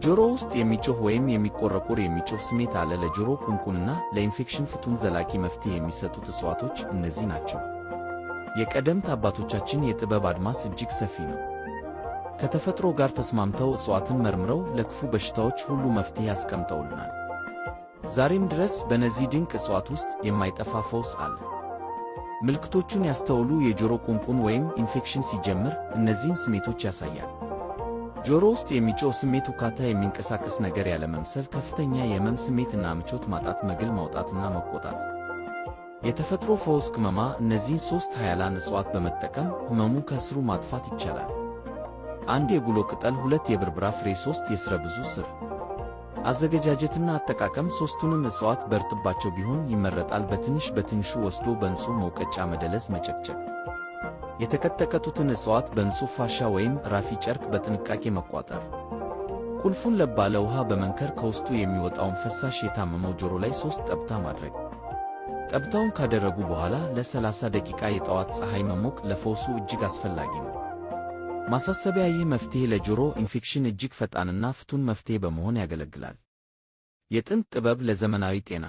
ጆሮ ውስጥ የሚጮህ ወይም የሚቆረቆር የሚጮህ ስሜት አለ። ለጆሮ ቁንቁንና ለኢንፌክሽን ፍቱን ዘላቂ መፍትሄ የሚሰጡት እፅዋቶች እነዚህ ናቸው። የቀደምት አባቶቻችን የጥበብ አድማስ እጅግ ሰፊ ነው። ከተፈጥሮ ጋር ተስማምተው እፅዋትን መርምረው ለክፉ በሽታዎች ሁሉ መፍትሄ አስቀምጠውልናል። ዛሬም ድረስ በእነዚህ ድንቅ እፅዋት ውስጥ የማይጠፋ ፈውስ አለ። ምልክቶቹን ያስተውሉ። የጆሮ ቁንቁን ወይም ኢንፌክሽን ሲጀምር እነዚህን ስሜቶች ያሳያል። ጆሮ ውስጥ የሚጮህ ስሜት፣ ውካታ፣ የሚንቀሳቀስ ነገር ያለ መምሰል፣ ከፍተኛ የህመም ስሜትና ምቾት ማጣት፣ መግል ማውጣትና መቆጣት። የተፈጥሮ ፈውስ ቅመማ። እነዚህን ሦስት ኃያላን እፅዋት በመጠቀም ህመሙን ከስሩ ማጥፋት ይቻላል። 1 የጉሎ ቅጠል፣ 2 የብርብራ ፍሬ፣ 3 የሥረ ብዙ ሥር። አዘገጃጀትና አጠቃቀም። ሦስቱንም እፅዋት በእርጥባቸው ቢሆን ይመረጣል። በትንሹ ወስዶ በንጹህ መውቀጫ መደለዝ፣ መጨቅጨቅ። የተቀጠቀጡትን እፅዋት በንጹህ ፋሻ ወይም ራፊ ጨርቅ በጥንቃቄ መቋጠር። ቁልፉን ለብ ባለ ውሃ በመንከር ከውስጡ የሚወጣውን ፈሳሽ የታመመው ጆሮ ላይ 3 ጠብታ ማድረግ። ጠብታውን ካደረጉ በኋላ ለ30 ደቂቃ የጠዋት ፀሐይ መሞቅ ለፈውሱ እጅግ አስፈላጊ ነው። ማሳሰቢያ፣ ይህ መፍትሄ ለጆሮ ኢንፌክሽን እጅግ ፈጣንና ፍቱን መፍትሄ በመሆን ያገለግላል። የጥንት ጥበብ ለዘመናዊ ጤና።